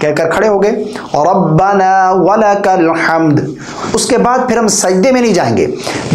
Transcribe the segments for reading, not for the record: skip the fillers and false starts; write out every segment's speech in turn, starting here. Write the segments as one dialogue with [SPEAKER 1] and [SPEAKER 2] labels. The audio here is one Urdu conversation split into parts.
[SPEAKER 1] کہہ کر کھڑے ہو گئے ربنا ولکل حمد. اس کے بعد پھر ہم سجدے میں نہیں جائیں گے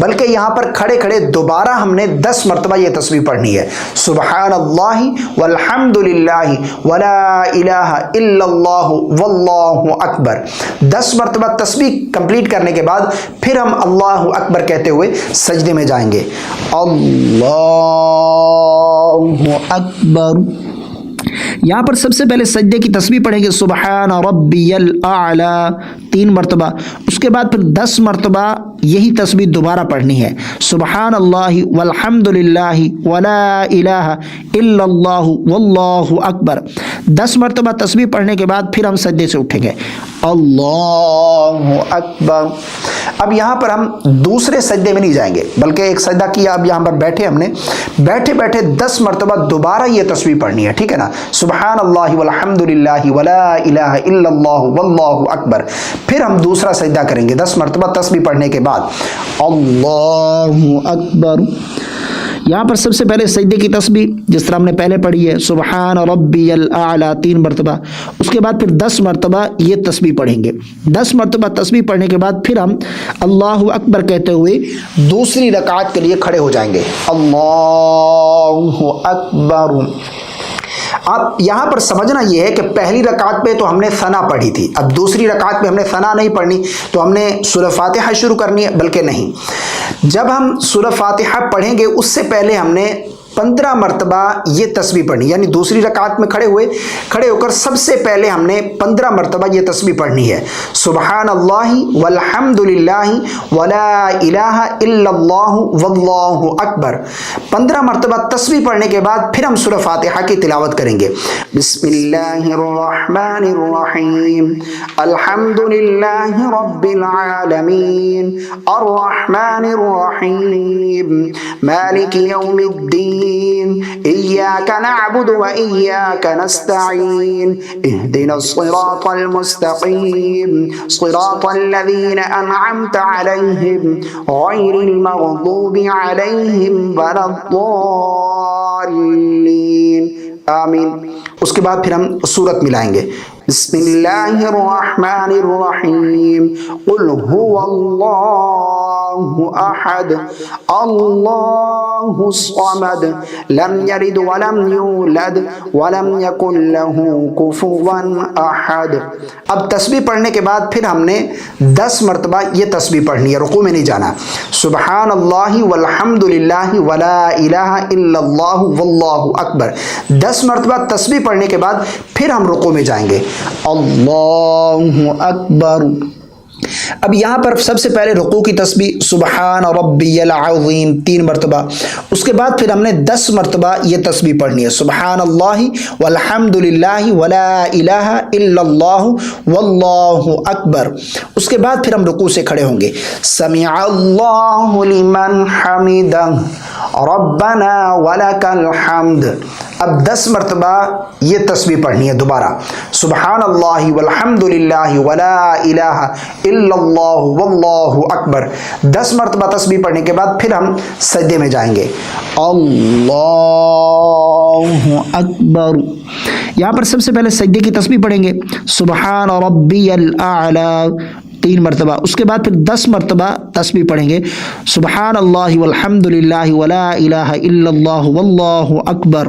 [SPEAKER 1] بلکہ یہاں پر کھڑے کھڑے دوبارہ ہم نے 10 مرتبہ یہ تسبیح پڑھنی ہے. سبحان اللہ والحمد للہ ولا الہ الا اللہ واللہ اکبر. 10 مرتبہ تسبیح کمپلیٹ کرنے کے بعد پھر ہم اللہ اکبر کہتے ہوئے سجدے میں جائیں گے. اللہ اکبر. یہاں پر سب سے پہلے سجدے کی تسبیح پڑھیں گے سبحان ربی الاعلی 3 مرتبہ. اس کے بعد پھر 10 مرتبہ یہی تسبیح دوبارہ پڑھنی ہے. سبحان اللہ والحمد للہ ولا الہ الا اللہ واللہ اکبر. 10 مرتبہ تسبیح پڑھنے کے بعد پھر ہم سجدے سے اٹھیں گے. اللہ اکبر. اب یہاں پر ہم دوسرے سجدے میں نہیں جائیں گے بلکہ ایک سجدہ کیا, اب یہاں پر بیٹھے ہم نے بیٹھے بیٹھے 10 مرتبہ دوبارہ یہ تسبیح پڑھنی ہے. ٹھیک ہے نا, سبحان اللہ والحمد للہ ولا الہ الا اللہ واللہ اکبر. پھر ہم دوسرا سجدہ کریں گے 10 مرتبہ تسبیح پڑھنے کے بعد اللہ اکبر. یہاں پر سب سے پہلے سجدے کی تسبیح جس طرح ہم نے پہلے پڑھی ہے سبحان ربی الاعلی 3 مرتبہ. اس کے بعد پھر 10 مرتبہ یہ تسبیح پڑھیں گے. 10 مرتبہ تسبیح پڑھنے کے بعد پھر ہم اللہ اکبر کہتے ہوئے دوسری رکعت کے لیے کھڑے ہو جائیں گے. اللہ اکبر. اب یہاں پر سمجھنا یہ ہے کہ پہلی رکعت پہ تو ہم نے ثنا پڑھی تھی, اب دوسری رکعت پہ ہم نے ثنا نہیں پڑھنی تو ہم نے سورہ فاتحہ شروع کرنی ہے, بلکہ نہیں, جب ہم سورہ فاتحہ پڑھیں گے اس سے پہلے ہم نے 15 مرتبہ یہ تسبیح پڑھنی, یعنی دوسری رکعت میں کھڑے ہو کر سب سے پہلے ہم نے 15 مرتبہ یہ تسبیح پڑھنی ہے. سبحان اللہ والحمد للہ ولا الہ الا اللہ واللہ اکبر. 15 مرتبہ تسبیح پڑھنے کے بعد پھر ہم سورہ فاتحہ کی تلاوت کریں گے. بسم اللہ الرحمن الرحیم الحمد للہ رب العالمین الرحمن الرحیم مالک یوم الدین إياك نعبد وإياك نستعين اهدنا الصراط المستقيم صراط الذين أنعمت عليهم غير المغضوب عليهم ولا الضالين آمین. اس کے بعد پھر ہم سورت ملائیں گے. بسم اللہ الرحمن الرحیم قل هو اللہ احد اللہ الصمد لم یلد ولم یولد ولم یکن له کفوا احد. اب تسبیح پڑھنے کے بعد پھر ہم نے 10 مرتبہ یہ تسبیح پڑھنی ہے, رکوع میں نہیں جانا. سبحان اللہ والحمد للہ ولا الہ الا اللہ واللہ اکبر. 10 مرتبہ تسبیح پڑھنے کے بعد پھر ہم رکوع میں جائیں گے. اللہ اکبر. اب یہاں پر سب سے پہلے رکوع کی تسبیح سبحان ربی العظیم 3 مرتبہ. اس کے بعد پھر ہم نے 10 مرتبہ یہ تسبیح پڑھنی ہے سبحان اللہ والحمد للہ ولا الہ الا اللہ واللہ اکبر. اس کے بعد پھر ہم رکوع سے کھڑے ہوں گے. سمع اللہ لمن حمدہ ربنا ولک الحمد. اب 10 مرتبہ یہ تسبیح پڑھنی ہے دوبارہ سبحان اللہ والحمد للہ ولا الہ الا اللہ واللہ اکبر. 10 مرتبہ تسبیح پڑھنے کے بعد پھر ہم سجدے میں جائیں گے. اللہ اکبر. یہاں پر سب سے پہلے سجدے کی تسبیح پڑھیں گے سبحان ربی الاعلی 3 مرتبہ. اس کے بعد پھر 10 مرتبہ تسبیح پڑھیں گے سبحان اللہ والحمد للہ ولا الہ الا اللہ واللہ اکبر.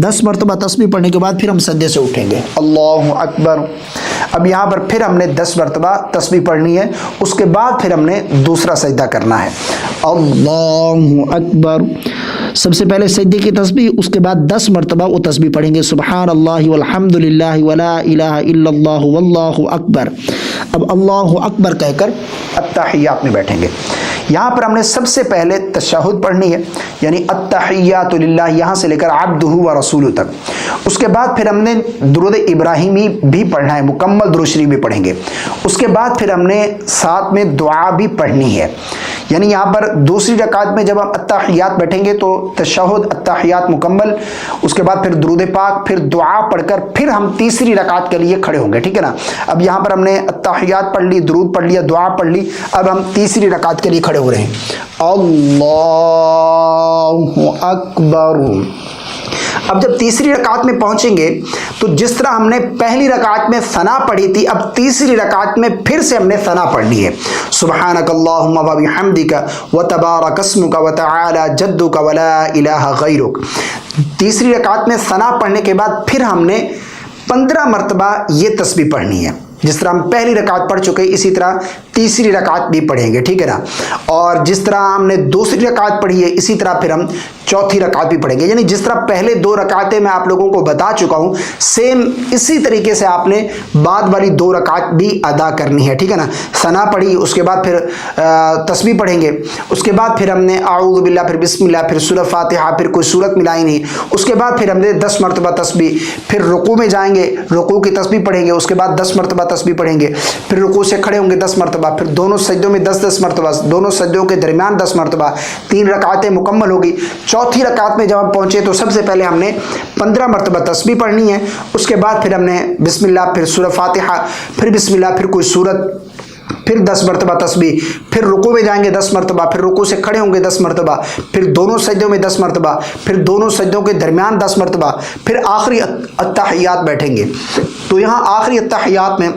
[SPEAKER 1] 10 مرتبہ تسبیح پڑھنے کے بعد پھر ہم سجدے سے اٹھیں گے. اللہ اکبر. اب یہاں پر پھر ہم نے 10 مرتبہ تسبیح پڑھنی ہے. اس کے بعد پھر ہم نے دوسرا سجدہ کرنا ہے. اللہ اکبر. سب سے پہلے سجدے کی تسبیح, اس کے بعد 10 مرتبہ وہ تسبیح پڑھیں گے سبحان اللہ والحمد للہ ولا الہ الا اللہ واللہ اکبر. اب اللہ اکبر کہہ کر التحیات میں بیٹھیں گے. یہاں پر ہم نے سب سے پہلے تشہد پڑھنی ہے, یعنی التحیات للہ یہاں سے لے کر عبدہ و رسولہ تک. اس کے بعد پھر ہم نے درود ابراہیمی بھی پڑھنا ہے, مکمل درود شریف بھی پڑھیں گے. اس کے بعد پھر ہم نے ساتھ میں دعا بھی پڑھنی ہے, یعنی یہاں پر دوسری رکعت میں جب ہم التحیات بیٹھیں گے تو تشہد التحیات مکمل, اس کے بعد پھر درود پاک, پھر دعا پڑھ کر پھر ہم تیسری رکعت کے لیے کھڑے ہوں گے. ٹھیک ہے نا. اب یہاں پر ہم نے التحیات پڑھ لی, درود پڑھ لیا, دعا پڑھ لی. اب ہم تیسری رکعت کے لیے کھڑے ہو رہے ہیں. اللہ اکبر. اب جب تیسری رکعت میں پہنچیں گے تو جس طرح ہم نے پہلی رکعت میں ثنا پڑھی تھی، اب تیسری رکعت میں پھر سے ہم نے ثنا پڑھنی ہے. سبحانک اللہم و بحمدک و تبارک اسمک و تعالی جدک و لا الہ غیرک. تیسری رکعت میں ثنا پڑھنے کے بعد پھر ہم نے 15 مرتبہ یہ تسبیح پڑھنی ہے. جس طرح ہم پہلی رکعت پڑھ چکے اسی طرح تیسری رکعت بھی پڑھیں گے، ٹھیک ہے نا. اور جس طرح ہم نے دوسری رکعت پڑھی ہے اسی طرح پھر ہم چوتھی رکعت بھی پڑھیں گے. یعنی جس طرح پہلے 2 رکعتیں میں آپ لوگوں کو بتا چکا ہوں، سیم اسی طریقے سے آپ نے بعد والی 2 رکعت بھی ادا کرنی ہے، ٹھیک ہے نا. ثنا پڑھی، اس کے بعد پھر تسبیح پڑھیں گے، اس کے بعد پھر ہم نے اعوذ باللہ، پھر بسم اللہ، پھر سورہ فاتحہ، پھر کوئی سورت ملائی نہیں، اس کے بعد پھر ہم نے 10 مرتبہ تسبیح، پھر رکوع میں جائیں گے، رکوع کی تسبیح پڑھیں گے، اس کے بعد 10 مرتبہ تسبیح پڑھیں گے، پھر رکوع سے کھڑے ہوں گے 10 مرتبہ، پھر دونوں سجدوں میں 10 مرتبہ، دونوں سجدوں کے درمیان 10 مرتبہ. 3 رکعتیں مکمل ہوگی. چوتھی رکعت میں جب ہم پہنچے تو سب سے پہلے ہم نے 15 مرتبہ تسبیح پڑھنی ہے، اس کے بعد پھر ہم نے بسم اللہ، پھر سورہ فاتحہ، پھر بسم اللہ، پھر کوئی سورت، پھر 10 مرتبہ تسبیح، پھر رکوع میں جائیں گے 10 مرتبہ، پھر رکوع سے کھڑے ہوں گے 10 مرتبہ، پھر دونوں سجدوں میں 10 مرتبہ، پھر دونوں سجدوں کے درمیان 10 مرتبہ، پھر آخری التحیات بیٹھیں گے. تو یہاں آخری التحیات میں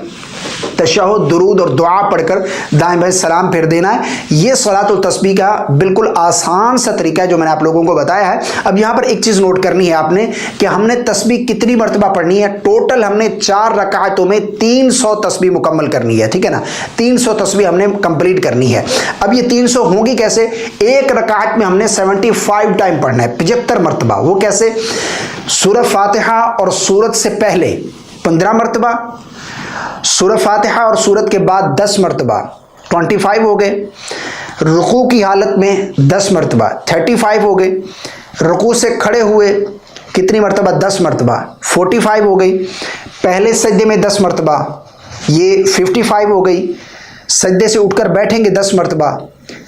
[SPEAKER 1] تشہد، درود اور دعا پڑھ کر دائیں بائیں سلام پھیر دینا ہے. یہ صلاۃ التسبیح کا بالکل آسان سا طریقہ ہے جو میں نے آپ لوگوں کو بتایا ہے. اب یہاں پر ایک چیز نوٹ کرنی ہے آپ نے کہ ہم نے تسبیح کتنی مرتبہ پڑھنی ہے. ٹوٹل ہم نے 4 رکعتوں میں 300 تسبیح مکمل کرنی ہے، ٹھیک ہے نا. 300 تسبیح ہم نے کمپلیٹ کرنی ہے. اب یہ 300 ہوگی کیسے؟ ایک رکعت میں ہم نے 75 ٹائم پڑھنا ہے، 75 مرتبہ. وہ کیسے؟ سورہ فاتحہ اور سورت سے پہلے 15 مرتبہ، سورہ فاتحہ اور سورت کے بعد 10 مرتبہ، 25 ہو گئے. رکوع کی حالت میں 10 مرتبہ، 35 ہو گئے. رکوع سے کھڑے ہوئے کتنی مرتبہ؟ 10 مرتبہ، 45 ہو گئی. پہلے سجدے میں 10 مرتبہ، یہ 55 ہو گئی. سجدے سے اٹھ کر بیٹھیں گے 10 مرتبہ،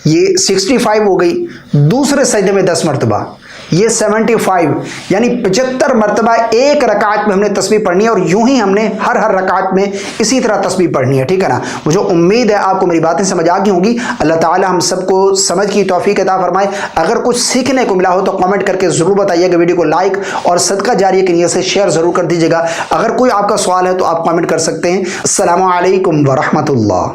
[SPEAKER 1] یہ 65 ہو گئی. دوسرے سجدے میں 10 مرتبہ، یہ 75، یعنی 75 مرتبہ ایک رکعت میں ہم نے تسبیح پڑھنی ہے. اور یوں ہی ہم نے ہر رکعت میں اسی طرح تسبیح پڑھنی ہے، ٹھیک ہے نا. مجھے امید ہے آپ کو میری باتیں سمجھ آ گئی ہوں گی. اللہ تعالی ہم سب کو سمجھ کی توفیق عطا فرمائے. اگر کچھ سیکھنے کو ملا ہو تو کامنٹ کر کے ضرور بتائیے گا. ویڈیو کو لائک اور صدقہ جاریہ کی نیت سے شیئر ضرور کر دیجیے گا. اگر کوئی آپ کا سوال ہے تو آپ کامنٹ کر سکتے ہیں. السلام علیکم ورحمۃ اللہ.